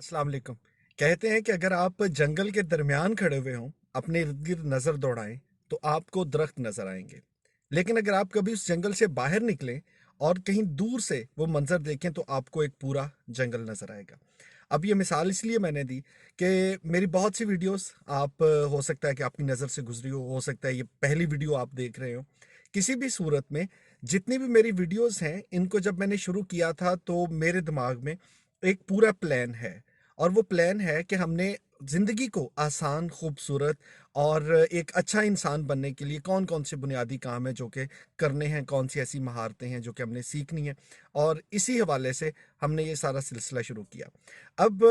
अस्सलाम वालेकुम। कहते हैं कि अगर आप जंगल के दरमियान खड़े हुए हों, अपने इर्द गिर्द नज़र दौड़ाएं, तो आपको दरख्त नज़र आएंगे। लेकिन अगर आप कभी उस जंगल से बाहर निकलें और कहीं दूर से वो मंजर देखें, तो आपको एक पूरा जंगल नज़र आएगा। अब ये मिसाल इसलिए मैंने दी कि मेरी बहुत सी वीडियोस आप हो सकता है कि आपकी नज़र से गुजरी हो सकता है ये पहली वीडियो आप देख रहे हो। किसी भी सूरत में जितनी भी मेरी वीडियोस हैं, इनको जब मैंने शुरू किया था तो मेरे दिमाग में एक पूरा प्लान है। और वो प्लान है कि हमने ज़िंदगी को आसान, खूबसूरत और एक अच्छा इंसान बनने के लिए कौन-कौन से बुनियादी काम हैं जो कि करने हैं, कौन सी ऐसी महारतें हैं जो कि हमने सीखनी है। और इसी हवाले से हमने ये सारा सिलसिला शुरू किया। अब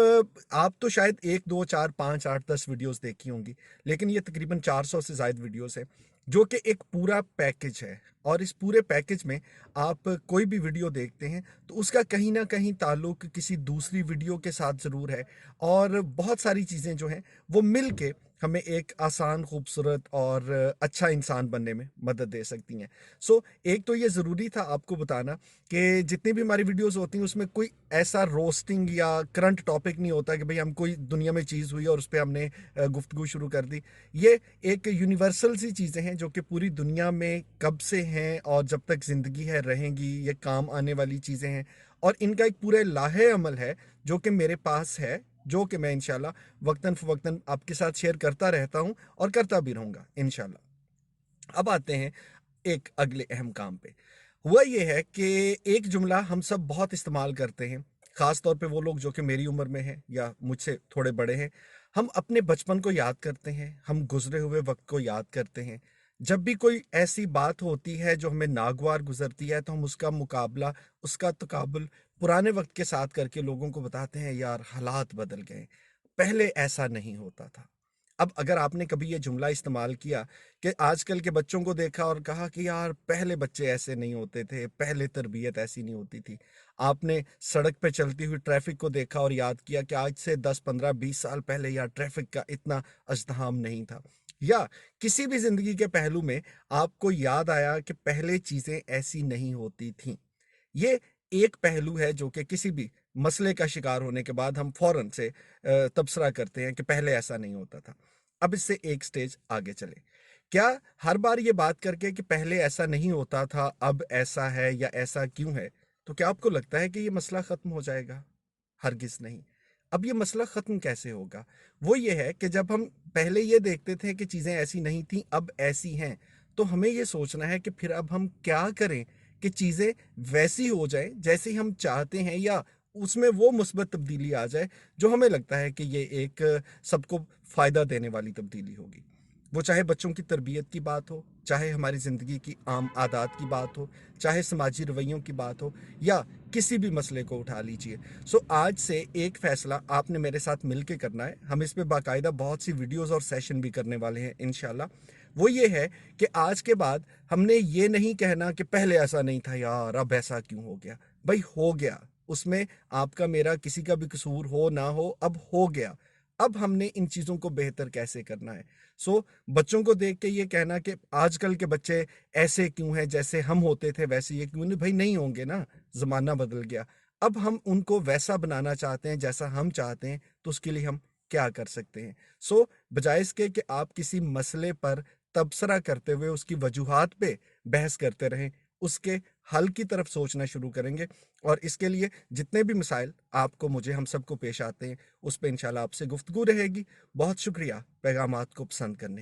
आप तो शायद 1, 2, 4, 5, 8, 10 वीडियोज़ देखी होंगी, लेकिन ये तकरीबन 400 से ज़ायद वीडियोज़ हैं, जो कि एक पूरा पैकेज है। और इस पूरे पैकेज में आप कोई भी वीडियो देखते हैं तो उसका कहीं न कहीं ताल्लुक किसी दूसरी वीडियो के साथ ज़रूर है, और बहुत सारी चीज़ें जो हैं वो मिल के हमें एक आसान, खूबसूरत और अच्छा इंसान बनने में मदद दे सकती हैं। सो एक तो ये ज़रूरी था आपको बताना कि जितनी भी हमारी वीडियोज़ होती हैं उसमें कोई ऐसा रोस्टिंग या करंट टॉपिक नहीं होता कि भई हम कोई दुनिया में चीज़ हुई और उस पे हमने गुफ्तगू शुरू कर दी। ये एक यूनिवर्सल सी चीज़ें हैं जो कि पूरी दुनिया में कब से हैं और जब तक ज़िंदगी है रहेंगी, ये काम आने वाली चीज़ें हैं। और इनका एक पूरा लाहे अमल है जो कि मेरे पास है, जो कि मैं इंशाल्लाह वक्तन फ़वक्तन आपके साथ शेयर करता रहता हूँ और करता भी रहूँगा इंशाल्लाह। अब आते हैं एक अगले अहम काम पे। हुआ ये है कि एक जुमला हम सब बहुत इस्तेमाल करते हैं, ख़ास तौर पे वो लोग जो कि मेरी उम्र में हैं या मुझसे थोड़े बड़े हैं। हम अपने बचपन को याद करते हैं, हम गुज़रे हुए वक़्त को याद करते हैं। जब भी कोई ऐसी बात होती है जो हमें नागवार गुज़रती है, तो हम उसका मुकाबला, उसका तकाबुल पुराने वक़्त के साथ करके लोगों को बताते हैं, यार हालात बदल गए, पहले ऐसा नहीं होता था। अब अगर आपने कभी ये जुमला इस्तेमाल किया कि आजकल के बच्चों को देखा और कहा कि यार पहले बच्चे ऐसे नहीं होते थे, पहले तरबियत ऐसी नहीं होती थी। आपने सड़क पे चलती हुई ट्रैफिक को देखा और याद किया कि आज से 10, 15, 20 साल पहले यार ट्रैफिक का इतना अज़्दहाम नहीं था। या किसी भी ज़िंदगी के पहलू में आपको याद आया कि पहले चीज़ें ऐसी नहीं होती थीं। ये एक पहलू है जो कि किसी भी मसले का शिकार होने के बाद हम फ़ौरन से तबसरा करते हैं कि पहले ऐसा नहीं होता था। अब इससे एक स्टेज आगे चलें। क्या हर बार ये बात करके कि पहले ऐसा नहीं होता था, अब ऐसा है या ऐसा क्यों है, तो क्या आपको लगता है कि ये मसला ख़त्म हो जाएगा? हरगिज़ नहीं। अब ये मसला ख़त्म कैसे होगा? वो ये है कि जब हम पहले ये देखते थे कि चीज़ें ऐसी नहीं थीं, अब ऐसी हैं, तो हमें ये सोचना है कि फिर अब हम क्या करें कि चीज़ें वैसी हो जाएँ जैसी हम चाहते हैं, या उसमें वो मुस्बत तब्दीली आ जाए जो हमें लगता है कि ये एक सबको फ़ायदा देने वाली तब्दीली होगी। वो चाहे बच्चों की तरबियत की बात हो, चाहे हमारी ज़िंदगी की आम आदात की बात हो, चाहे समाजी रवैयों की बात हो, या किसी भी मसले को उठा लीजिए। सो आज से एक फ़ैसला आपने मेरे साथ मिल के करना है। हम इस पे बाकायदा बहुत सी वीडियोज़ और सेशन भी करने वाले हैं इंशाल्लाह। वो ये है कि आज के बाद हमने ये नहीं कहना कि पहले ऐसा नहीं था यार, अब ऐसा क्यों हो गया? भई हो गया, उसमें आपका मेरा किसी का भी कसूर हो ना हो, अब हो गया। अब हमने इन चीज़ों को बेहतर कैसे करना है? सो बच्चों को देख के ये कहना कि आजकल के बच्चे ऐसे क्यों हैं, जैसे हम होते थे वैसे ये क्यों नहीं, भई नहीं होंगे ना, ज़माना बदल गया। अब हम उनको वैसा बनाना चाहते हैं जैसा हम चाहते हैं, तो उसके लिए हम क्या कर सकते हैं? सो बजाए इसके कि आप किसी मसले पर तबसरा करते हुए उसकी वजूहात पे बहस करते रहें, उसके हल की तरफ सोचना शुरू करेंगे। और इसके लिए जितने भी मसाइल आपको, मुझे, हम सबको पेश आते हैं, उस पे इंशाल्लाह आपसे गुफ्तगू रहेगी। बहुत शुक्रिया पैगामात को पसंद करने